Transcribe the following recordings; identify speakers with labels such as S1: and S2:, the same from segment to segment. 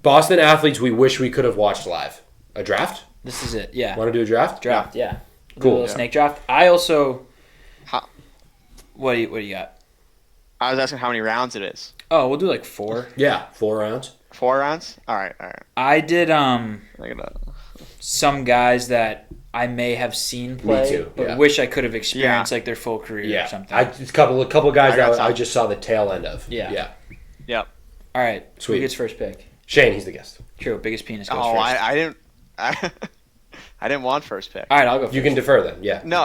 S1: Boston athletes we wish we could have watched live. A draft?
S2: This is it. Yeah.
S1: Want to do a draft?
S2: Draft. Yeah.
S1: Cool.
S2: A little snake draft. I also. What do you got?
S3: I was asking how many rounds it is.
S2: Oh, we'll do like 4.
S1: Yeah, 4 rounds.
S3: 4 rounds? All right.
S2: I did
S3: Look it up.
S2: some guys that I may have seen play,
S1: too,
S2: but
S1: yeah.
S2: wish I could have experienced like their full career
S1: Yeah.
S2: or something.
S1: A couple guys
S3: I got
S1: that
S3: some.
S1: I just saw the tail end of.
S2: Yeah.
S3: Yep.
S2: All right.
S1: Sweet.
S2: Who gets first pick?
S1: Shane, he's the guest.
S2: True. Biggest penis goes
S3: Oh,
S2: first.
S3: I didn't. I didn't want first pick.
S2: All right, I'll go first.
S1: You can defer then. Yeah.
S3: No.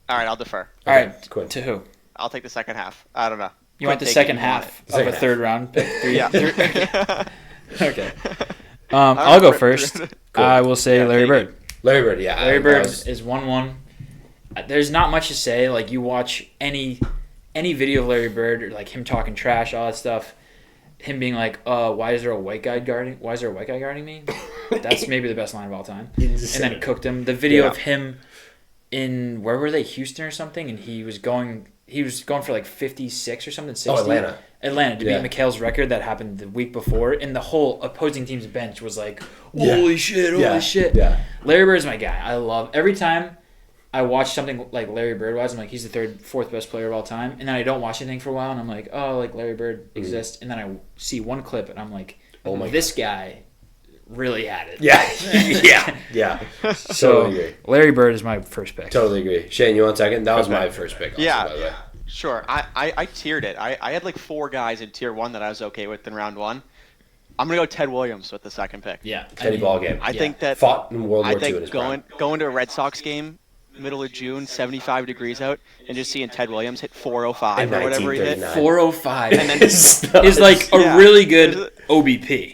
S3: All right, I'll defer.
S2: All right.
S1: Quinn.
S2: To who?
S3: I'll take the second half. I don't know.
S2: You want the
S3: Take it,
S2: second
S3: you want
S2: half
S3: it.
S2: of a
S1: Second half.
S2: third round pick?
S3: Yeah.
S2: Okay. I'll go first.
S1: Cool.
S2: I will say Larry
S3: take
S2: Bird.
S1: Larry Bird, yeah.
S2: Larry
S1: I
S2: Bird
S1: was-
S2: is 1-1. There's not much to say. Like, you watch any video of Larry Bird, or like him talking trash, all that stuff. Him being like, why is there a white guy guarding me? That's maybe the best line of all time.
S1: Insane.
S2: And then cooked him. The video
S3: Yeah.
S2: of him in, where were they, Houston or something, and he was going for like 56 or something, 60.
S1: Oh, Atlanta.
S2: To
S1: Yeah.
S2: beat McHale's record that happened the week before, and the whole opposing team's bench was like,
S1: Yeah.
S2: holy shit.
S1: Yeah.
S2: Larry Bird's my guy. I love, every time I watch something like Larry Bird was, I'm like, he's the fourth best player of all time, and then I don't watch anything for a while, and I'm like, oh, like Larry Bird exists, and then I see one clip, and I'm like,
S1: Oh my
S2: this guy really had it.
S1: Yeah.
S2: So
S1: Totally agree.
S2: Larry Bird is my first pick.
S1: Totally agree. Shane, you want second? That was my first pick. Also,
S3: Yeah.
S1: By the way.
S3: Sure. I tiered it. I had like 4 guys in tier 1 that I was okay with in round 1. I'm gonna go Ted Williams with the second pick.
S2: Yeah.
S1: Teddy Ballgame.
S3: I think that
S1: Fought in World
S3: I
S1: War II in his
S3: think
S1: prime.
S3: going to a Red Sox game, middle of June, 75 degrees out, and just seeing Ted Williams hit 405
S1: In
S3: or whatever he hit.
S1: 1939.
S2: 405
S3: And then
S2: is like a
S3: Yeah.
S2: really good OBP.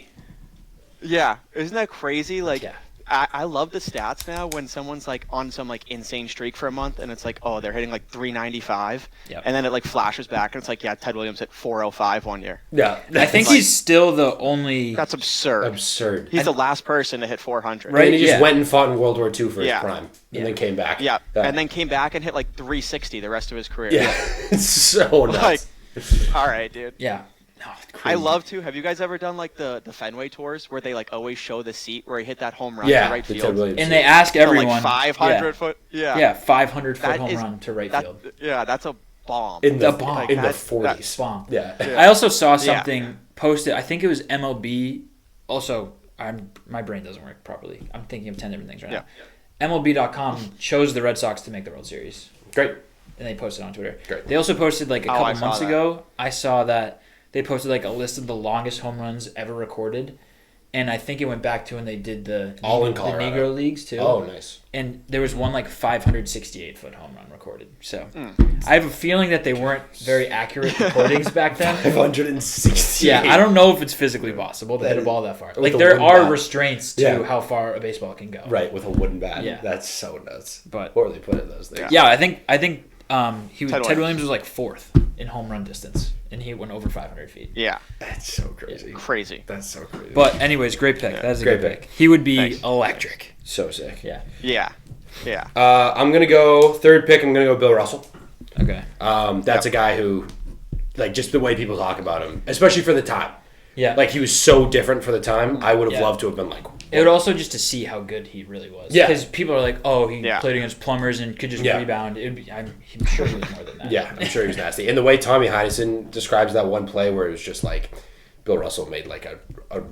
S3: Yeah, isn't that crazy? Like,
S2: Yeah.
S3: I love the stats now when someone's like on some like insane streak for a month, and it's like, oh, they're hitting like 395,
S2: Yep.
S3: and then it like flashes back, and it's like, yeah, Ted Williams hit 405 one year.
S1: Yeah.
S2: I think
S3: like-
S2: he's still the only.
S3: That's absurd.
S1: absurd.
S3: He's the last person to hit 400.
S2: Right.
S1: And he just
S2: Yeah.
S1: went and fought in World War II for his
S3: Yeah.
S1: prime.
S2: Yeah.
S1: And then came back.
S3: Yeah, and then came back and hit like 360 the rest of his career.
S1: Yeah. It's so nuts.
S3: Like, all right, dude.
S2: Yeah. No,
S3: I
S2: crazy.
S3: love to. Have you guys ever done like the Fenway tours where they like always show the seat where he hit that home run
S1: yeah.
S3: to right
S1: the Ted
S3: field?
S1: Williams.
S2: And they ask
S3: The,
S2: everyone.
S3: like 500
S2: yeah.
S3: foot. Yeah.
S2: Yeah, 500 foot
S3: That
S2: home
S3: is-
S2: run to right
S3: That,
S2: field.
S3: yeah, that's a bomb.
S1: in the,
S2: The bomb.
S1: in the
S3: That-
S1: 40s.
S2: Bomb.
S1: Yeah.
S2: I also saw
S3: Yeah.
S2: something posted. I think it was MLB. Also, my brain doesn't work properly. I'm thinking of 10 different things right
S3: Yeah.
S2: now. MLB.com chose the Red Sox to make the World Series,
S1: Great.
S2: and they posted on Twitter.
S1: Great.
S2: They also posted like a
S3: Oh, I
S2: couple
S3: saw
S2: months
S3: that.
S2: ago. I saw that they posted like a list of the longest home runs ever recorded, and I think it went back to when they did the
S1: All in
S2: the
S1: Colorado.
S2: Negro Leagues too.
S1: Oh, nice.
S2: And there was one like 568 foot home run recorded. So
S3: Hmm.
S2: I have a feeling that they weren't very accurate recordings back then.
S1: 560.
S2: Yeah, I don't know if it's physically possible to hit a ball that far. Like
S1: a
S2: there
S1: wooden
S2: are
S1: bat.
S2: restraints to
S1: Yeah.
S2: how far a baseball can go.
S1: Right, with a wooden bat.
S2: Yeah.
S1: That's so nuts.
S2: But
S1: What were they putting those things?
S2: yeah, I think he was
S3: Ted
S2: Ted
S3: Williams.
S2: Williams was like 4th in home run distance, and he went over 500 feet.
S3: Yeah,
S1: That's so crazy.
S3: crazy.
S1: That's so crazy.
S2: But anyways, great pick. That is a
S1: Great
S2: great pick.
S1: pick.
S2: He would be
S3: Thanks.
S2: electric.
S1: so sick.
S2: Yeah.
S3: Yeah, yeah.
S1: I'm going to go third pick. I'm going to go Bill Russell.
S2: Okay.
S1: That's a guy who, like, just the way people talk about him, especially for the time.
S2: Yeah.
S1: Like, he was so different for the time. I would have
S2: Yeah.
S1: loved to have been like,
S2: It would also just to see how good he really was.
S1: Yeah.
S2: Because people are like, oh, he
S3: Yeah.
S2: played against plumbers and could just
S1: Yeah.
S2: rebound. I'm sure he was more than that.
S1: yeah, I'm sure he was nasty. And the way Tommy Heinsohn describes that one play where it was just like Bill Russell made like a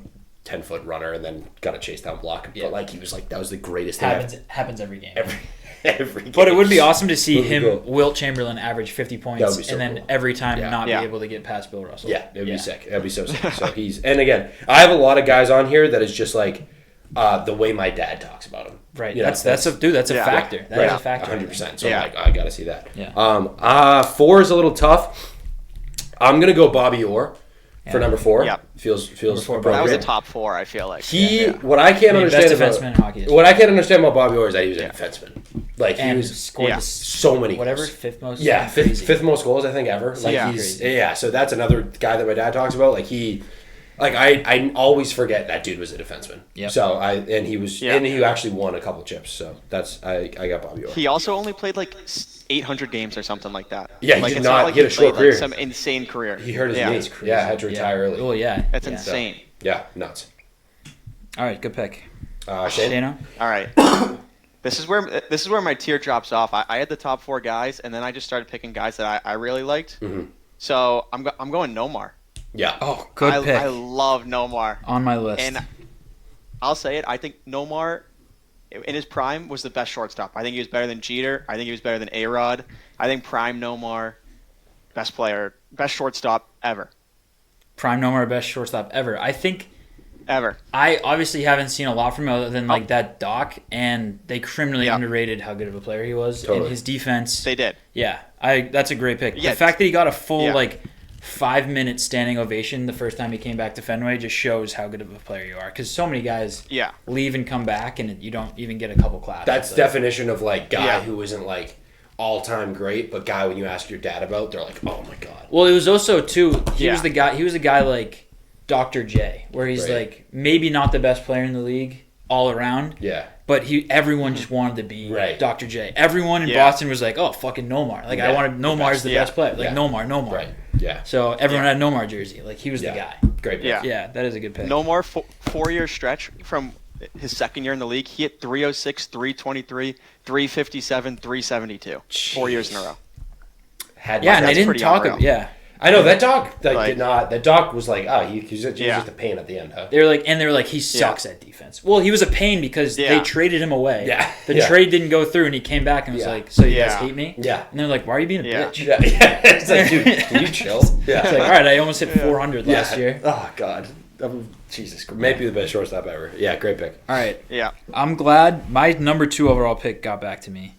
S1: 10-foot runner and then got a chase down block.
S2: Yeah.
S1: But like he was like, that was the greatest thing I've
S2: Happens every game.
S1: every game.
S2: But it would be awesome to see
S1: Would be
S2: him,
S1: cool.
S2: Wilt Chamberlain, average 50
S1: That
S2: points,
S1: would be so
S2: and then
S1: cool.
S2: every time
S1: Yeah.
S2: not
S3: Yeah.
S2: be able to get past Bill Russell.
S1: Yeah, it would be sick. That'd be so sick. So and again, I have a lot of guys on here that is just like the way my dad talks about him.
S2: Right.
S1: You know,
S2: That's a
S3: Yeah.
S2: factor. That is
S1: right,
S2: a factor.
S1: 100%. So
S3: Yeah.
S1: I'm like, I gotta see that.
S2: Yeah.
S1: 4 is a little tough. I'm gonna go Bobby Orr for number 4.
S3: Yep.
S1: Feels
S2: Number 4,
S1: appropriate.
S3: That was a top 4. I feel like.
S1: He
S3: Yeah.
S1: what I can't
S2: I mean,
S1: understand
S2: best
S1: about
S2: defenseman in hockey history.
S1: what I can't understand about Bobby Orr is that he was a defenseman. Like he
S2: And
S1: was
S2: scored
S3: yeah.
S2: the
S1: so many
S2: whatever
S1: goals.
S2: fifth most.
S1: Yeah,
S2: crazy.
S1: fifth most goals I think ever. Like
S3: Yeah.
S1: he's
S2: Crazy.
S1: so that's another guy that my dad talks about. Like he, like I always forget that dude was a defenseman.
S2: Yep.
S1: So he
S3: Yeah.
S1: and he actually won a couple chips. So that's I got Bobby Orr.
S3: He also only played like 800 games or something like that.
S1: Yeah, he
S3: like,
S1: did
S3: it's
S1: not-
S3: like
S1: he had a short
S3: played, like,
S1: career.
S3: some insane career.
S1: He hurt his
S3: yeah.
S1: knee. Yeah, had to retire early.
S2: Oh yeah.
S3: That's
S2: yeah.
S3: insane.
S1: Yeah, nuts.
S2: All right, good pick.
S1: Shane?
S2: Shano?
S3: All right. This is where my tier drops off. I had the top 4 guys, and then I just started picking guys that I really liked.
S1: Mhm.
S3: So I'm going Nomar.
S1: Yeah.
S2: Oh, good pick.
S3: I love Nomar.
S2: On my list.
S3: And I'll say it. I think Nomar, in his prime, was the best shortstop. I think he was better than Jeter. I think he was better than A-Rod. I think prime Nomar, best player, best shortstop ever.
S2: Prime Nomar, best shortstop ever. I think
S3: Ever.
S2: I obviously haven't seen a lot from him other than like that doc, and they criminally underrated how good of a player he was in his defense.
S3: They did.
S2: Yeah, that's a great pick.
S3: Yeah.
S2: The fact that he got a full 5-minute standing ovation the first time he came back to Fenway just shows how good of a player you are. Because so many guys leave and come back, and you don't even get a couple claps.
S1: That's definition of like guy who isn't like all-time great, but guy when you ask your dad about, they're like, oh my god.
S2: Well, it was also too. He was the guy like Dr. J, where he's like maybe not the best player in the league all around.
S1: Yeah.
S2: But everyone just wanted to be Dr. J. Everyone in Boston was like, "Oh, fucking Nomar!" Like I wanted Nomar's the best player. Like Nomar.
S1: Right. Yeah.
S2: So everyone had Nomar jersey. Like he was the guy.
S1: Great pick.
S2: Yeah, that is a good pick.
S3: Nomar 4-year stretch from his second year in the league. He hit 306, 323, 357, 372. 4 years in a row.
S1: And
S2: they didn't talk about
S1: I know that doc did not. That doc was like, he's just a pain at the end, huh?
S2: They were like, he sucks at defense. Well, he was a pain because they traded him away.
S1: Yeah.
S2: The trade didn't go through, and he came back and was like, "So you guys hate me?"
S1: Yeah.
S2: And they're like, "Why are you being a bitch?"
S1: Yeah. It's like, dude, can you chill? Yeah.
S2: It's like, all right, I almost hit 400 last year.
S1: Oh God. Jesus. Maybe the best shortstop ever. Yeah. Great pick.
S2: All right.
S3: Yeah.
S2: I'm glad my number 2 overall pick got back to me.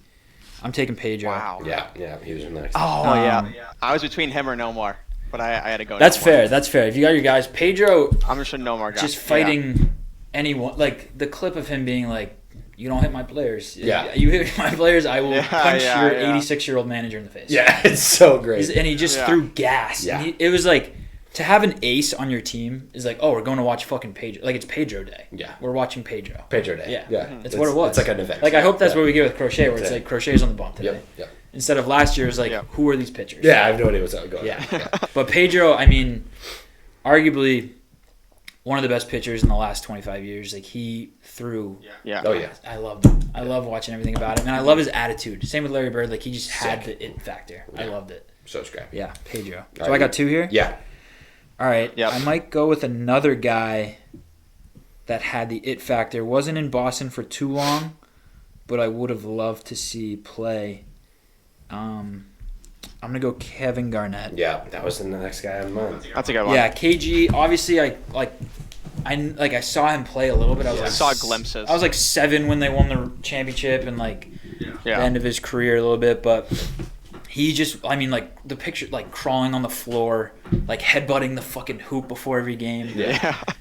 S2: I'm taking Pedro.
S3: Wow.
S1: Yeah. He was in next.
S3: Oh yeah. I was between him or Nomar, but I had to go.
S2: That's
S3: Nomar.
S2: That's fair. If you got your guys, Pedro.
S3: I'm just a Nomar guy.
S2: Just fighting anyone. Like the clip of him being like, "You don't hit my players.
S1: Yeah.
S2: You hit my players, I will punch your
S3: yeah.
S2: 86-year-old manager in the face."
S1: Yeah. It's so great.
S2: And he just threw gas.
S1: Yeah.
S2: It was like, to have an ace on your team is like, oh, we're going to watch fucking Pedro. Like, it's Pedro Day.
S1: Yeah.
S2: We're watching Pedro.
S1: Pedro Day.
S2: Yeah.
S1: Yeah.
S2: It's what it was.
S1: It's like an event.
S2: Like, I hope that's what we get with Crochet, where it's like, Crochet's on the bump today.
S1: Yep.
S2: Instead of last year, it's like, who are these pitchers?
S1: Yeah, I have no idea what's going on.
S2: Yeah. But Pedro, I mean, arguably one of the best pitchers in the last 25 years. Like, he threw.
S3: Yeah.
S1: Oh, yeah.
S2: I loved him. I love watching everything about him. And I love his attitude. Same with Larry Bird. Like, he just had the it factor.
S1: Yeah.
S2: I loved it.
S1: So scrappy.
S2: Yeah, Pedro. So
S1: right.
S2: I got 2 here?
S1: Yeah.
S2: All right.
S3: Yep.
S2: I might go with another guy that had the it factor. Wasn't in Boston for too long, but I would have loved to see play. I'm gonna go Kevin Garnett.
S1: Yeah, that was the next guy on mine.
S3: That's a good one.
S2: Yeah, KG. Obviously, I saw him play a little bit. I
S3: saw glimpses.
S2: I was like 7 when they won the championship, and the end of his career a little bit, but. He just, I mean, like, the picture, like, crawling on the floor, like, headbutting the fucking hoop before every game.
S1: Yeah.
S2: I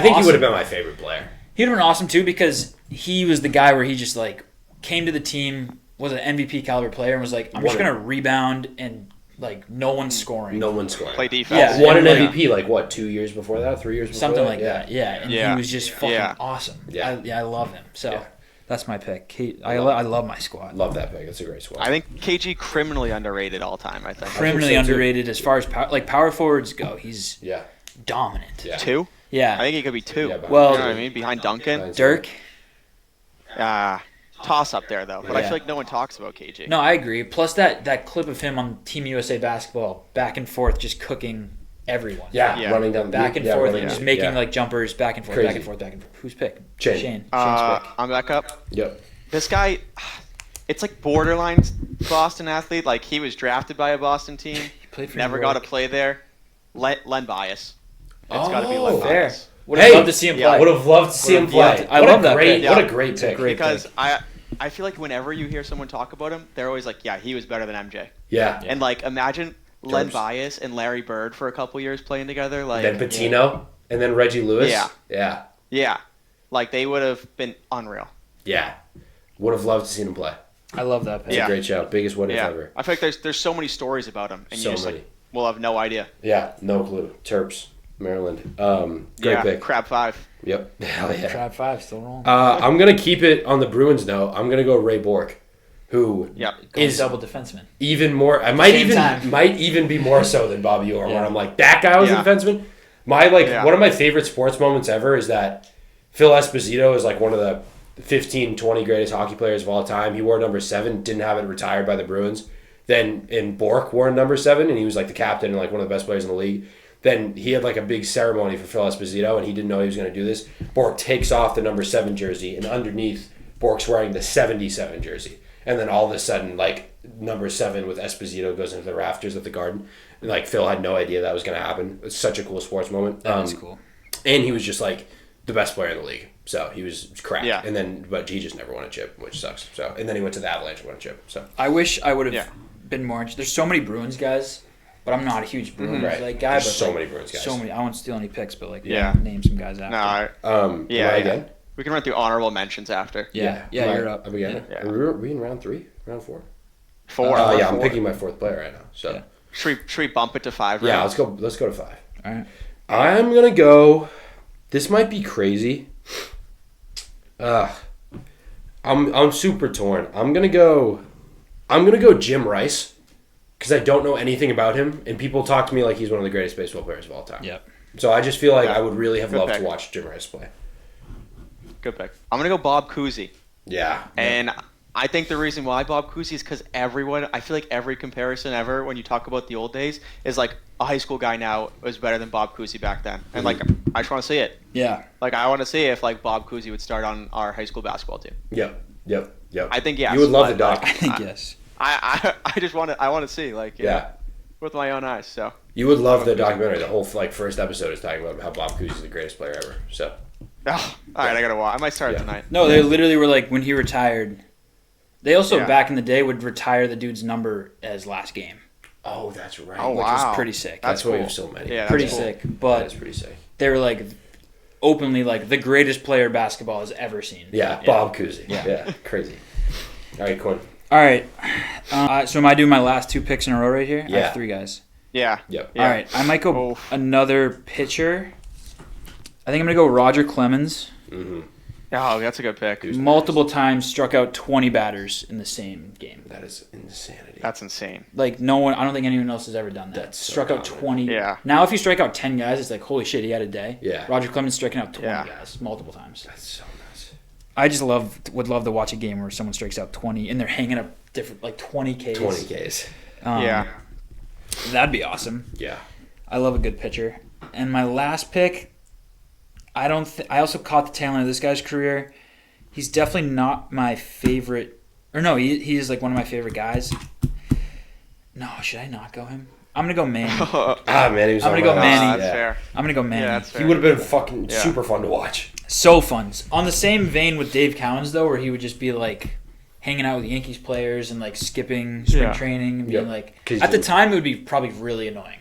S2: think
S1: He would have been my favorite player.
S2: He would have been awesome, too, because he was the guy where he just, like, came to the team, was an MVP caliber player, and was like, I'm just going to rebound and, like, no one's scoring.
S1: No one's scoring.
S3: Play defense.
S2: Yeah.
S1: Won an
S2: like-
S1: MVP, like, what, 2 years before that? 3 years before
S2: Something
S1: that?
S2: like that, yeah. And he was just fucking awesome.
S1: Yeah.
S2: I love him. So,
S1: Yeah.
S2: that's my pick. I love my squad.
S1: Love that pick. It's a great squad.
S3: I think KG criminally underrated all time. I think.
S2: Criminally
S1: so, too.
S2: underrated as far as power forwards go. He's dominant.
S1: Yeah.
S3: 2.
S2: Yeah.
S3: I think he could be 2.
S1: Yeah,
S2: Well-
S3: you know what I mean? Behind Duncan.
S2: Dirk.
S3: Toss up there though, but I
S2: Yeah.
S3: feel like no one talks about KG.
S2: No, I agree. Plus that clip of him on Team USA basketball, back and forth, just cooking everyone.
S3: Yeah.
S1: running down
S2: Back and forth,
S1: running
S2: and just
S1: down.
S2: making
S1: Yeah.
S2: like jumpers, back and forth,
S1: Crazy.
S2: back and forth, back and forth. Who's pick?
S1: Shane.
S2: Shane's pick.
S3: I'm back up.
S1: Yep.
S3: This guy, it's like borderline Boston athlete. Like he was drafted by a Boston team,
S2: He played for
S3: never
S2: New
S3: got to
S2: York.
S3: play there. Len Bias. It's got to be Len
S2: fair.
S3: Bias.
S2: Would have loved to see him play.
S1: Would have loved to see him play.
S2: I
S1: What
S2: love
S1: a
S2: that
S1: great,
S2: pick.
S1: What a
S3: Yeah.
S1: great
S2: It's a
S1: pick.
S2: great
S3: Because
S2: pick.
S3: I feel like whenever you hear someone talk about him, they're always like, yeah, he was better than MJ.
S1: Yeah.
S3: And like imagine Len
S1: George.
S3: Bias and Larry Bird for a couple years playing together. Like
S1: Then Patino, and then Reggie Lewis.
S3: Yeah.
S1: Yeah.
S3: yeah, like they would have been unreal.
S1: Yeah. Would have loved to see him play.
S2: I love that pick.
S1: It's
S3: Yeah.
S1: a great shout. Biggest what if
S3: Yeah,
S1: ever.
S3: I feel like there's so many stories about him, and
S1: So
S3: you just
S1: many.
S3: like will have no idea.
S1: Yeah. No clue. Terps, Maryland. Great
S3: yeah,
S1: pick.
S3: crab 5.
S1: Yep. Hell yeah.
S2: Trap 5 still rolling.
S1: I'm gonna keep it on the Bruins note. I'm gonna go Ray Bork, who
S3: Yep.
S1: is
S2: double defenseman.
S1: even more. I might
S2: Same
S1: even
S2: time.
S1: might even be more so than Bobby Orr.
S2: Yeah.
S1: When I'm like that guy was
S3: Yeah.
S1: a defenseman. My
S3: Yeah.
S1: one of my favorite sports moments ever is that Phil Esposito is like one of the 15, 20 greatest hockey players of all time. He wore number 7, didn't have it retired by the Bruins. Then in Bourque wore number 7, and he was like the captain and like one of the best players in the league. Then he had like a big ceremony for Phil Esposito, and he didn't know he was going to do this. Bourque takes off the number 7 jersey, and underneath, Bourque's wearing the 77 jersey. And then all of a sudden, like, number 7 with Esposito goes into the rafters of the Garden. And, like, Phil had no idea that was going to happen. It's such a cool sports moment.
S2: That is cool.
S1: And he was just, like, the best player in the league. So he was cracked.
S3: Yeah.
S1: And then, but he just never won a chip, which sucks. So, and then he went to the Avalanche and won a chip. So
S2: I wish I would have been more. There's so many Bruins guys, but I'm not a huge Bruins
S1: Right.
S2: like guy.
S1: There's
S2: but
S1: so
S2: like,
S1: many Bruins guys.
S2: So many. I won't steal any picks, but like name some guys after.
S3: No,
S1: am I again?
S3: we can run through honorable mentions after.
S2: Yeah,
S1: Am
S2: you're
S1: I,
S2: up.
S1: Are we again?
S3: Yeah.
S1: Are we in round 3? Round 4?
S3: 4.
S1: Yeah, I'm
S3: 4.
S1: picking my 4th player right now. So
S2: Yeah.
S3: Should we bump it to 5?
S1: yeah,
S3: Right?
S1: let's go to 5.
S2: All right.
S1: I'm gonna go. This might be crazy. I'm super torn. I'm gonna go Jim Rice, because I don't know anything about him, and people talk to me like he's one of the greatest baseball players of all time.
S2: Yep.
S1: So I just feel like I would really have
S3: Good
S1: loved
S3: pick.
S1: to watch Jim Rice play.
S3: Good pick. I'm gonna go Bob Cousy.
S1: Yeah.
S3: And I think the reason why Bob Cousy is because I feel like every comparison ever when you talk about the old days is like a high school guy now was better than Bob Cousy back then. And like, I just want to see it.
S2: Yeah.
S3: Like, I want to see if like Bob Cousy would start on our high school basketball team.
S1: Yep.
S3: I think yes.
S1: You would love the
S3: but,
S1: doc.
S2: I think yes.
S3: I just want to see like
S1: Yeah.
S3: with my own eyes. So
S1: You would love the documentary. The whole like first episode is talking about how Bob Cousy is the greatest player ever. So
S3: all right, I gotta watch. I might start it
S1: Yeah.
S3: tonight.
S2: No, they literally were like when he retired. They also
S3: Yeah.
S2: back in the day would retire the dude's number as last game,
S1: oh, that's right.
S3: Oh,
S2: which
S3: wow.
S2: was pretty sick.
S1: That's why
S3: cool.
S1: you have so many.
S3: Yeah,
S2: pretty
S3: that's cool.
S2: sick.
S1: That
S2: But
S1: is pretty sick.
S2: they were like openly like the greatest player basketball has ever seen.
S1: Yeah, Bob Cousy.
S2: Yeah.
S1: Yeah, crazy. All right, Corn.
S2: All right. So am I doing my last 2 picks in a row right here? I
S1: Yeah.
S2: have 3 guys.
S3: Yeah.
S1: Yep.
S3: Yeah.
S2: All right. I might go
S3: Oof.
S2: another pitcher. I think I'm gonna go Roger Clemens.
S1: Mm-hmm.
S3: Oh, that's a good pick.
S2: Multiple times struck out 20 batters in the same game.
S1: That is insanity.
S3: That's insane.
S2: Like no one, I don't think anyone else has ever done that.
S1: That's so
S2: Struck out
S1: dominant.
S2: 20.
S3: Yeah.
S2: Now if you strike out 10 guys, it's like holy shit, he had a day.
S1: Yeah.
S2: Roger Clemens striking out 20
S3: Yeah.
S2: guys multiple times.
S1: That's so nuts.
S2: I just would love to watch a game where someone strikes out 20 and they're hanging up different like 20 Ks.
S1: 20 Ks.
S3: Yeah.
S2: That'd be awesome.
S1: Yeah.
S2: I love a good pitcher. And my last pick, I also caught the tail end of this guy's career. He's definitely not my favorite. Or no, he is like one of my favorite guys. No, should I not go him? I'm gonna go Manny.
S1: Man, he was
S2: I'm
S1: on
S2: gonna go
S1: my
S2: Manny.
S1: list.
S3: That's
S1: Yeah.
S3: fair.
S2: I'm gonna go Manny.
S3: Yeah, that's fair.
S1: He would have been fucking
S3: Yeah.
S1: super fun to watch.
S2: So fun. On the same vein with Dave Cowens though, where he would just be like hanging out with Yankees players and like skipping spring
S3: Yeah.
S2: training and being
S1: Yep.
S2: like
S1: 'Cause
S2: at the
S1: you-
S2: time it would be probably really annoying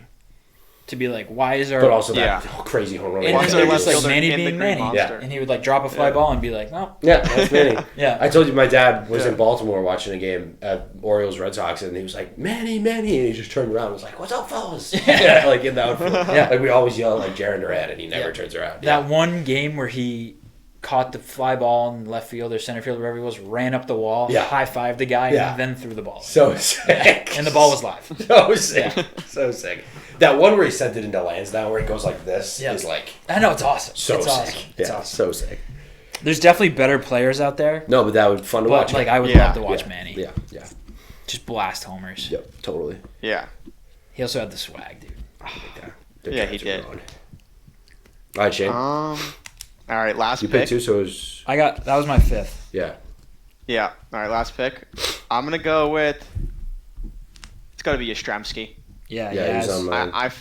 S2: to be like, why is our
S1: But also
S3: Yeah.
S1: that crazy home run.
S2: and
S3: Why
S2: then
S3: is
S2: they're
S3: our
S2: just
S3: left
S2: like
S3: fielder
S2: Manny
S3: in the
S2: being
S3: Green
S2: Manny.
S3: Monster?
S2: And he would like drop a fly
S3: Yeah.
S2: ball and be like, no.
S1: Yeah, that's Manny.
S2: Yeah.
S1: I told you my dad was
S3: Yeah.
S1: in Baltimore watching a game at Orioles Red Sox, and he was like, Manny, and he just turned around and was like, what's up, fellas? Yeah, like in the outfield.
S2: Yeah.
S1: Like we always yell at like Jaron Durant, and he never turns around.
S2: That one game where he caught the fly ball in left field or center field, wherever he was, ran up the wall,
S1: Yeah.
S2: high-fived the guy,
S1: Yeah.
S2: and then threw the ball.
S1: So sick.
S2: And the ball was live.
S1: So sick. So sick. That one where he sent it into Lansdowne where it goes like this
S2: Yeah.
S1: is like
S2: I know, it's awesome.
S1: so
S2: it's
S1: sick.
S2: awesome. It's
S1: Yeah,
S2: awesome.
S1: so sick.
S2: There's definitely better players out there,
S1: No, but that would be fun to
S2: but
S1: watch.
S2: like I would
S3: Yeah.
S2: love to watch
S1: yeah.
S2: Manny.
S1: Yeah, yeah.
S2: Just blast homers.
S1: Yep, totally.
S3: Yeah.
S2: He also had the swag, dude.
S1: Yeah, Their
S3: Yeah,
S1: parents
S3: he
S1: are
S3: did.
S1: growing. All right, Shane.
S3: All right, last
S1: you
S3: pick.
S1: picked two, so it was
S2: That was my 5th.
S1: yeah.
S3: Yeah. All right, last pick. I'm gonna go with. It's got to be Yastrzemski.
S2: Yeah,
S1: Yeah, he was on my.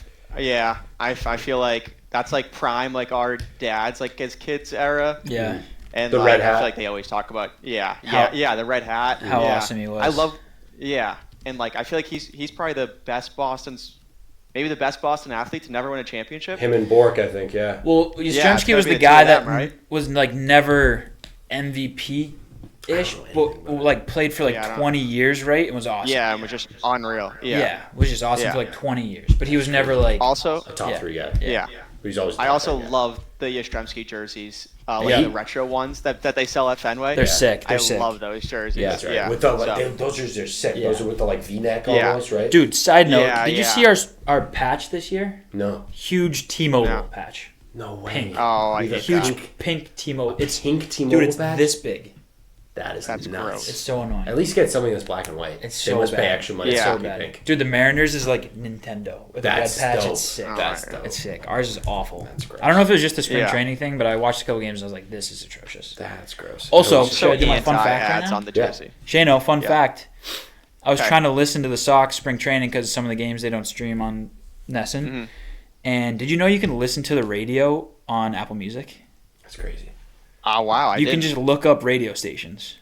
S3: I feel like that's like prime, like our dads, like his kids era.
S2: Yeah.
S3: And
S1: The
S3: like,
S1: red
S3: I
S1: hat.
S3: feel like they always talk about
S2: How-
S3: the red hat.
S2: How
S3: yeah.
S2: awesome he was.
S3: I love and like I feel like he's probably the best maybe the best Boston athlete to never win a championship.
S1: Him and Bork, I think. Yeah.
S2: Well,
S3: Yeah,
S2: Yastrzemski
S3: it's gotta
S2: was
S3: be
S2: the
S3: the two
S2: guy
S3: of them,
S2: that
S3: right?
S2: was like never MVP ish, but like played for like
S3: Yeah, I don't-
S2: 20 years, right? It was awesome.
S3: Yeah, and was just unreal.
S2: Yeah,
S3: Yeah.
S2: was just awesome
S3: Yeah.
S2: for like 20 years. But he was never like
S3: Also,
S1: A top
S2: Yeah.
S1: 3 guy.
S3: yeah.
S1: But he's always. a
S3: I
S1: top
S3: also
S1: 3 guy.
S3: love the Yastrzemski jerseys, like
S2: Yeah.
S3: the retro ones that they sell at Fenway.
S2: they're sick. They're
S3: I
S2: sick.
S3: love those jerseys.
S1: Yeah, that's right.
S3: Yeah.
S1: With the, like,
S3: So-
S1: those jerseys are sick.
S2: Yeah.
S1: Those are with the like V-neck
S3: Yeah.
S1: almost, right?
S2: Dude, side note,
S3: Yeah,
S2: did you
S3: yeah.
S2: see our patch this year?
S1: No,
S2: Huge T-Mobile
S3: No.
S2: patch.
S1: No way.
S2: Pink.
S3: Oh, I
S1: Leave a
S3: hate
S2: Huge
S3: that.
S2: pink T-Mobile. It's
S1: Pink T-Mobile
S2: dude. It's
S1: badge?
S2: this big.
S1: That's
S3: That's
S1: nuts.
S3: gross.
S2: It's so annoying.
S1: At least get something that's black and white.
S2: It's
S1: they
S2: so
S1: must pay
S2: bad.
S1: extra money.
S3: Yeah.
S1: to
S2: so
S1: be
S2: bad.
S1: pink.
S2: Dude, the Mariners is like Nintendo with
S1: That's
S2: a red patch.
S1: dope.
S2: It's sick.
S1: That's
S3: Oh,
S1: dope.
S2: It's sick. Ours is awful.
S1: That's gross.
S2: I don't know if it was just the spring
S3: Yeah.
S2: training thing, but I watched a couple games and I was like, this is atrocious.
S1: That's gross.
S2: Also,
S1: I wish-
S2: Should
S3: So
S2: I do my fun fact right
S3: anti-ads
S2: now?
S3: on the
S1: Yeah.
S3: jersey.
S2: Shano, fun
S3: Yeah.
S2: fact. I was
S3: Okay.
S2: trying to listen to the Sox spring training because some of the games they don't stream on Nesson.
S3: Mhm.
S2: And did you know you can listen to the radio on Apple Music?
S1: that's crazy.
S3: Oh wow,
S2: You can just look up radio stations.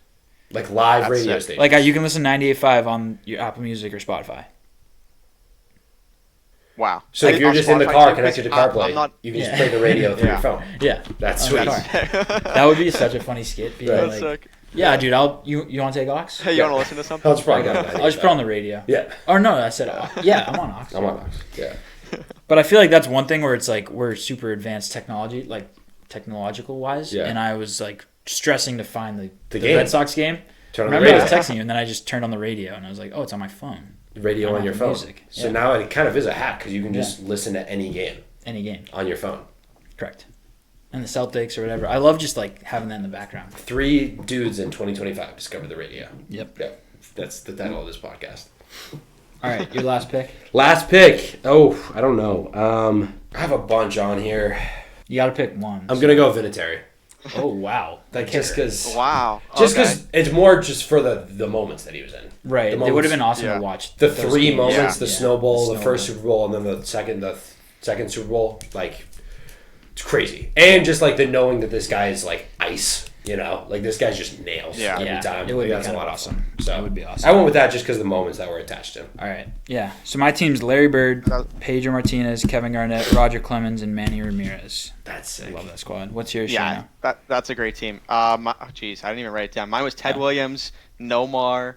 S1: Like live
S3: That's
S1: radio
S3: sick.
S1: stations.
S2: Like you can listen to 98.5 on your Apple Music or Spotify.
S3: wow.
S1: So if
S3: Like,
S1: you're
S3: on
S1: just in the
S3: Spotify
S1: car
S3: too,
S1: connected to
S3: 'cause
S1: CarPlay,
S3: I'm not.
S1: you can just
S2: Yeah.
S1: play the radio through
S3: Yeah.
S1: your phone.
S2: Yeah,
S1: That's
S2: On
S1: sweet.
S2: the car.
S3: That's
S2: that would be such a funny skit. Being
S1: Right.
S2: like,
S3: sick.
S2: yeah, dude, you want to take aux?
S3: Hey, you want to listen to something?
S1: I'll just probably got an
S2: I'll just put on the radio.
S1: Yeah,
S2: Or no, I said yeah, I'm on aux.
S1: I'm on Ox. Yeah.
S2: But I feel like that's one thing where it's like we're super advanced technology, like technological wise.
S1: Yeah.
S2: And I was like stressing to find the
S1: game.
S2: Red Sox game.
S1: Turn on the
S2: Remember, I
S1: radio.
S2: was texting you, and then I just turned on the radio, and I was like, oh, it's on my phone.
S1: Radio
S2: on
S1: on your
S2: Apple
S1: phone.
S2: Music.
S1: So
S2: Yeah.
S1: now it kind of is a hack because you can just listen to any game
S2: Any game,
S1: on your phone.
S2: correct? And the Celtics or whatever. I love just like having that in the background.
S1: 3 dudes in 2025 discovered the radio.
S2: Yep.
S1: Yep. That's the title of this podcast.
S2: All right, your last pick.
S1: Last pick. Oh, I don't know. I have a bunch on here.
S2: You got to pick one.
S1: I'm gonna go Vinatieri.
S2: Oh wow.
S1: Like just because.
S3: Wow.
S1: Just
S3: Okay.
S1: because it's more just for the moments that he was in.
S2: Right.
S1: The
S2: It would have
S1: moments-
S2: been awesome
S3: yeah.
S2: to watch.
S1: The
S2: those
S1: 3
S2: games.
S1: moments,
S3: Yeah.
S1: the
S2: Yeah.
S1: snowball,
S2: The
S1: the first
S2: snowball.
S1: Super Bowl, and then the second Super Bowl, like it's crazy. And just like the knowing that this guy is like ice, you know, like this guy's just nails
S3: Yeah.
S1: every
S2: Yeah,
S1: time.
S2: it would
S1: Like,
S2: be
S1: that's a
S2: kind
S1: lot
S2: of
S1: of fun.
S2: awesome.
S1: So
S2: It would be awesome.
S1: I went with that just because of the moments that were attached to him.
S2: All right. Yeah. So my team's Larry Bird,
S3: That-
S2: Pedro Martinez, Kevin Garnett, Roger Clemens, and Manny Ramirez.
S1: That's
S2: I
S1: sick.
S2: love that squad. What's yours,
S3: Yeah,
S2: Shana?
S3: that's a great team. Geez, I didn't even write it down. Mine was Ted
S2: Yeah.
S3: Williams, Nomar,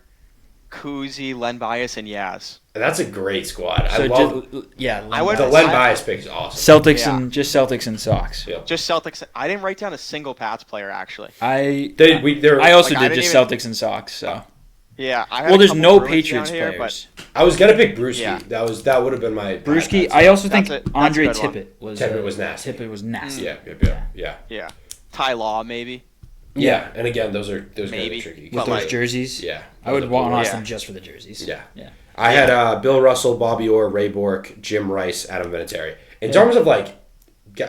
S3: Kuzi, Len Bias, and Yaz.
S1: And that's a great squad. I
S2: So
S1: love
S3: I would-
S1: the
S2: Bias.
S1: Len
S3: I-
S1: Bias pick is awesome.
S2: Celtics
S3: Yeah.
S2: and just Celtics and Sox.
S1: Yeah.
S3: Just Celtics. I didn't write down a single Pats player actually.
S2: I
S1: They're-
S2: also
S3: like, I
S2: did
S3: didn't
S2: just
S3: even-
S2: Celtics and Sox. So
S3: Yeah. I had
S2: well,
S3: a
S2: there's
S3: couple
S2: no
S3: Bruins
S2: Patriots
S3: down here,
S2: players.
S1: I was gonna pick Brewski.
S3: Yeah.
S1: That would have been my
S2: Brewski.
S1: my-
S2: I also think
S3: That's
S2: Andre
S3: a good one.
S2: Tippett was.
S1: Tippett was nasty.
S2: Tippett was nasty.
S1: Yeah, yeah.
S3: but yeah. Ty Law maybe.
S1: Yeah, and again, those guys are
S3: Maybe.
S1: tricky.
S2: With
S3: But,
S2: those
S3: like-
S2: jerseys.
S1: Yeah,
S2: I would
S1: those are
S2: want
S1: cool.
S2: us
S3: Yeah.
S2: them just for the jerseys.
S1: Yeah.
S2: Yeah.
S1: I had Bill Russell, Bobby Orr, Ray Bork, Jim Rice, Adam Vinatieri. In terms of like,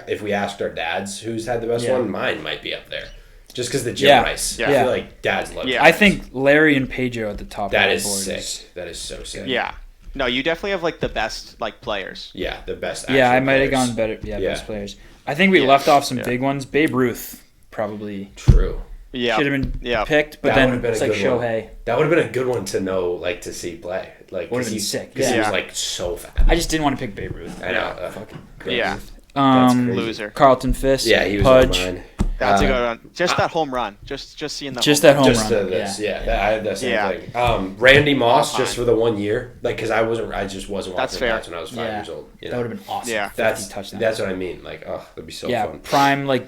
S1: if we asked our dads who's had the best
S2: Yeah.
S1: one, mine might be up there. Just because the Jim
S2: Yeah.
S1: Rice.
S3: Yeah.
S1: I
S2: Yeah.
S1: feel like dads love
S3: Yeah.
S1: Jim
S2: I
S1: Rice.
S2: think Larry and Pedro at the top
S1: that
S2: of
S1: is
S2: the board
S1: sick. That is so sick.
S3: Yeah. No, you definitely have like the best like players.
S1: Yeah, the best.
S2: Yeah, I
S1: actual
S2: might have
S1: players.
S2: gone better. Yeah,
S1: Yeah.
S2: best players. I think we
S3: Yeah.
S2: left off some
S3: Yeah.
S2: big ones. Babe Ruth probably
S1: True.
S3: Yeah.
S2: should have been
S3: Yeah.
S2: picked, but
S1: That
S2: then
S1: would've been
S2: it's
S1: a
S2: like
S1: good one.
S2: Shohei.
S1: That would have been a good one to know, like to see play. Like,
S2: Would've
S1: because
S2: been
S1: he,
S2: sick.
S1: 'cause he
S3: Yeah.
S1: was like so fat.
S2: I just didn't want to pick Babe Ruth.
S1: I know.
S2: Fucking
S3: Yeah.
S1: That's
S2: Um,
S1: crazy.
S3: Loser.
S2: Carlton Fisk.
S1: Yeah, he was
S2: Pudge.
S1: on mine.
S3: That's a
S1: Uh,
S3: good one. Just that home run. Just seeing the
S2: Just
S3: home
S2: that home
S1: Just
S2: run.
S1: this,
S2: yeah.
S1: I had that same
S3: Yeah.
S1: thing. Randy Moss,
S3: All
S1: just
S3: time.
S1: for the 1 year, like because I just wasn't
S3: That's
S1: watching
S3: fair.
S1: Pats when I was 5
S2: Yeah.
S1: years old. You
S2: That
S1: know?
S2: would have been awesome.
S3: Yeah.
S2: 50 touchdowns.
S1: That's what I mean. Like, oh, that'd be so
S2: yeah,
S1: fun.
S2: prime like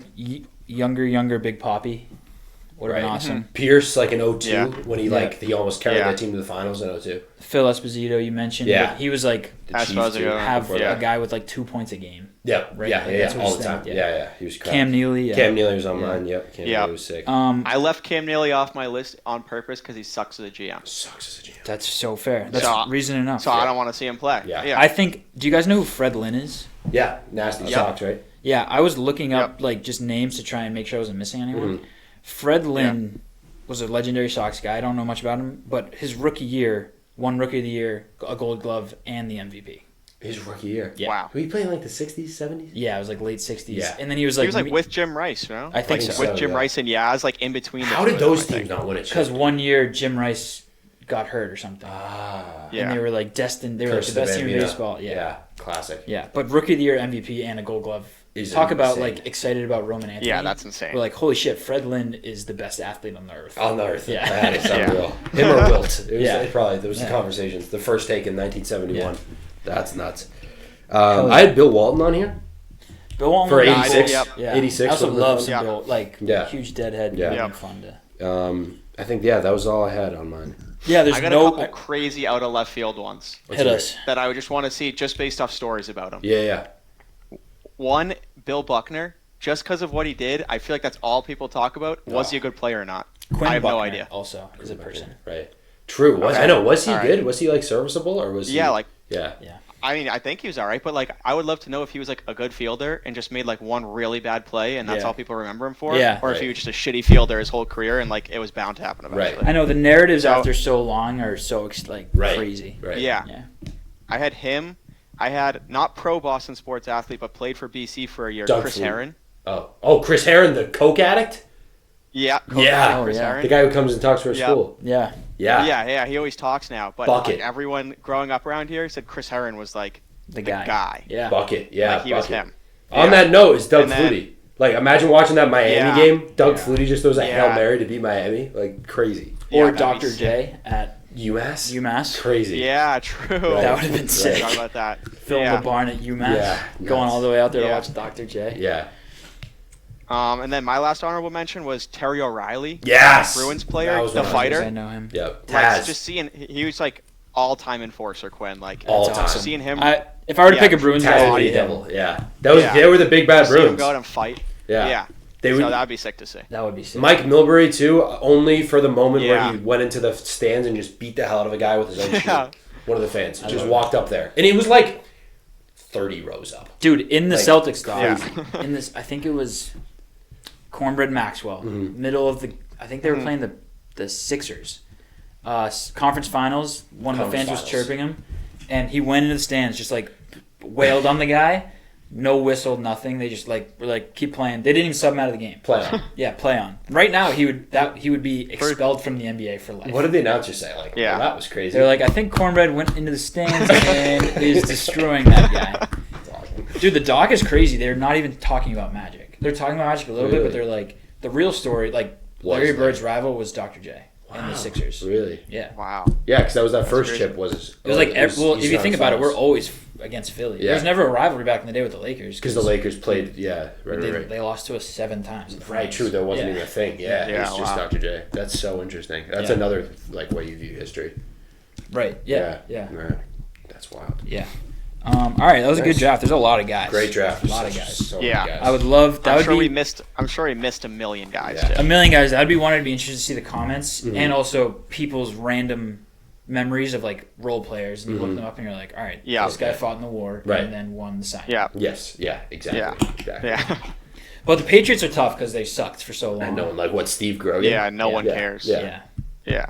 S2: younger Big Poppy would have been
S1: Right.
S2: awesome.
S1: Pierce, like in 02,
S3: Yeah.
S1: when he
S2: Yeah.
S1: he almost carried
S3: Yeah.
S1: that team to the finals in 02.
S2: Phil Esposito, you mentioned.
S1: Yeah.
S2: but he was like
S1: The
S3: As
S1: Chiefs,
S3: far as I
S1: too,
S3: go,
S2: have
S1: before
S3: yeah.
S2: a guy with like 2 points a game.
S1: Yeah,
S2: Right,
S1: yeah,
S2: like,
S1: yeah,
S2: that's what
S1: all
S2: his
S1: the
S2: thing,
S1: time.
S2: yeah.
S1: Yeah, he was crap.
S2: Cam Neely. Yeah.
S1: Cam Neely was on
S2: Yeah.
S1: mine. Yep, Cam
S3: Yeah.
S1: Neely was sick.
S3: I left Cam Neely off my list on purpose because he sucks as a GM.
S1: Sucks as a GM.
S2: That's so fair. That's
S3: So-
S2: reason enough.
S3: So I don't want to see him play.
S1: Yeah.
S2: I think. Do you guys know who Fred Lynn is?
S1: Yeah, nasty
S3: Yep.
S1: socks, right?
S2: Yeah, I was looking up like just names to try and make sure I wasn't missing anyone.
S1: Mhm.
S2: Fred Lynn was a legendary Sox guy. I don't know much about him, but his rookie year, won Rookie of the Year, a Gold Glove, and the MVP.
S1: His rookie year.
S2: Yeah.
S3: Wow.
S1: Who he playing like the 60s, 70s?
S2: Yeah, it was like late 60s.
S1: Yeah.
S2: And then he was
S3: He
S2: like,
S3: was like with Jim Rice, you know?
S2: I think
S3: like,
S2: so.
S3: With Jim
S1: yeah.
S3: Rice and Yaz, like in between.
S1: How
S3: the
S1: did
S3: two of them,
S1: those
S3: I think.
S1: teams not win it?
S2: because 1 year Jim Rice got hurt or something.
S1: Ah.
S3: Yeah.
S2: And they were like destined. They were like
S1: Curse
S2: the
S1: of
S2: best team in
S1: Bambino.
S2: baseball. Yeah.
S1: Classic.
S2: Yeah. But Rookie of the Year, MVP, and a Gold Glove.
S1: Is
S2: Talk about
S1: insane.
S2: like excited about Roman Anthony.
S3: Yeah, that's insane.
S2: We're like, holy shit, Fred Lynn is the best athlete on the earth.
S1: On the earth.
S2: Yeah.
S1: That is
S3: Yeah.
S1: unreal. Him or Wilt. It was
S2: Yeah.
S1: probably, there was the
S2: Yeah.
S1: conversations. The first take in 1971. That's nuts.
S2: Hell yeah.
S1: I had Bill Walton on here
S2: Bill Walton
S1: for
S2: was
S1: 86.
S3: Yep.
S2: Yeah.
S1: 86.
S2: I also
S1: was the
S2: love
S1: fun.
S2: some
S3: Yeah.
S2: Bill, like
S1: Yeah.
S2: huge deadhead.
S1: Yeah.
S2: Yeah.
S3: Yeah.
S2: Fun to.
S1: I think, that was all I had on mine.
S2: Yeah, there's
S3: I got
S2: no.
S3: a couple crazy out of left field ones
S1: Let's
S2: hit
S1: hear
S2: us.
S3: that I would just want to see just based off stories about him.
S1: it. Yeah.
S3: One, Bill Buckner, just because of what he did, I feel like that's all people talk about. Was he a good player or not?
S2: Quinn
S3: I have
S2: Buckner
S3: no idea.
S2: also is a person.
S1: Right. True. Was
S3: Okay.
S1: I know. Was he
S3: All right.
S1: good? Was he like serviceable or was he?
S3: Yeah, like
S1: Yeah.
S3: I mean, I think he was all right, but like I would love to know if he was like a good fielder and just made like one really bad play and that's
S1: Yeah.
S3: all people remember him for,
S2: Yeah.
S3: or if
S1: Right.
S3: he was just a shitty fielder his whole career and like it was bound to happen
S1: Right.
S3: eventually.
S2: I know the narratives
S3: So-
S2: after so long are so
S1: Right.
S2: crazy.
S1: Right.
S3: Yeah.
S2: Yeah.
S3: I had him. I had not pro Boston sports athlete, but played for BC for a year.
S1: Doug
S3: Chris
S1: Flutie.
S3: Herron.
S1: Oh, Chris Herron, the coke addict.
S3: Yeah.
S1: Yeah.
S3: Chris
S2: Oh, yeah.
S3: Herron.
S1: The guy who comes and talks to our
S3: Yeah.
S1: school.
S2: Yeah.
S1: Yeah.
S3: Yeah. He always talks now, but
S1: Bucket.
S3: like, everyone growing up around here said Chris Herron was like
S2: The
S3: the
S2: guy.
S3: guy.
S2: Yeah.
S1: Bucket. Yeah.
S3: Like he was
S1: Bucket.
S3: him.
S1: On
S3: Yeah.
S1: that note, is Doug
S3: And then-
S1: Flutie. Like, imagine watching that Miami
S3: Yeah.
S1: game. Doug
S2: Yeah.
S1: Flutie just throws a Hail
S3: Yeah.
S1: Mary to beat Miami. Like, crazy.
S3: Yeah,
S2: Or
S3: that'd be
S2: Dr.
S3: sick.
S2: J at
S1: UMass?
S2: UMass.
S1: Crazy.
S3: Yeah, true.
S1: Right.
S2: That would have been
S1: Right.
S2: sick.
S3: Talk about that.
S2: Film
S3: yeah.
S2: the barn at UMass.
S1: Yeah,
S2: Going
S1: nuts.
S2: all the way out there to
S3: Yeah.
S2: watch Dr. J.
S1: Yeah.
S3: And then my last honorable mention was Terry O'Reilly.
S1: Yes!
S3: Bruins player,
S1: That was
S3: the
S1: one of
S3: fighter.
S2: I know him.
S1: Yep.
S3: Like,
S1: Taz.
S3: just seeing, he was like all-time enforcer, Quinn. Like,
S1: All
S2: That's
S1: time.
S2: awesome.
S3: seeing him,
S2: If I were to
S3: Yeah,
S2: pick a Bruins
S1: Taz
S2: guy,
S1: would
S2: it'd
S1: be
S2: be him.
S1: devil. Yeah. That was
S3: Yeah.
S1: They were the big bad
S3: seeing him
S1: Bruins.
S3: go out and fight.
S1: Yeah.
S3: Yeah.
S1: They
S3: So
S1: would,
S3: that'd be sick to see.
S2: That would be sick.
S1: Mike Milbury, too, only for the moment
S3: Yeah.
S1: where he went into the stands and just beat the hell out of a guy with his own
S3: Yeah.
S1: shoe. One of the fans. Just
S2: love
S1: walked up there. And he was like 30 rows up.
S2: Dude, in the
S1: Like,
S2: Celtics doc,
S3: Yeah.
S2: in this, I think it was Cornbread Maxwell,
S1: Mm-hmm.
S2: middle of the. I think they were playing the Sixers, conference finals. One of the
S1: Conference
S2: fans was
S1: finals.
S2: chirping him, and he went into the stands, just like wailed on the guy. No whistle, nothing. They just were like keep playing. They didn't even sub him out of the game.
S1: Play on.
S2: Yeah, play on. Right now, he would be expelled from the NBA for life.
S1: What did the announcer say? Like,
S3: Yeah.
S1: well, that was crazy.
S2: They're like, I think Cornbread went into the stands and is destroying that guy.
S1: That's awesome.
S2: Dude, the doc is crazy. They're not even talking about Magic. They're talking about Magic a little bit,
S1: Really?
S2: but they're like, the real story, like,
S1: Was
S2: Larry
S1: there.
S2: Bird's rival was Dr. J and
S1: Wow.
S2: the Sixers.
S1: Really?
S2: Yeah.
S3: Wow.
S1: Yeah, because that was that first
S3: crazy.
S1: chip was.
S2: It was like, if you
S1: Eastern
S2: think about it, we're
S1: Finals.
S2: always against Philly.
S1: Yeah.
S2: There's never a rivalry back in the day with the Lakers.
S1: Because the Lakers played, yeah, right,
S2: they,
S1: right.
S2: they lost to us 7 times. in the
S1: Right,
S2: finals.
S1: true. That wasn't
S2: Yeah.
S1: even a thing. Yeah,
S3: Yeah,
S1: it was just
S3: wow.
S1: Dr. J. That's so interesting. That's
S2: Yeah.
S1: another like way you view history.
S2: Right, yeah, yeah.
S1: Right. That's wild.
S2: Yeah. All right, that was a good
S1: Nice.
S2: draft. There's a lot of guys.
S1: Great draft.
S2: A lot of
S1: So-
S2: guys.
S1: So
S3: Yeah.
S1: many guys.
S2: I would love, that
S3: I'm
S2: would
S3: sure
S2: be...
S3: he missed a million guys
S1: Yeah.
S2: A
S3: too.
S2: million guys. That'd be one. I'd be interested to see the comments
S1: Mhm.
S2: and also people's random memories of like role players, and you
S1: Mhm.
S2: look them up and you're like, all right,
S3: Yeah.
S2: this guy fought in the war
S1: Right.
S2: and then won the sign.
S3: Yeah.
S1: Yes. Yeah. Exactly.
S3: Yeah.
S1: Exactly.
S3: Yeah.
S2: But the Patriots are tough because they sucked for so long.
S1: I know, like what Steve Grogan.
S3: Yeah. No one
S1: Yeah.
S3: cares.
S1: Yeah.
S2: Yeah.
S3: Yeah.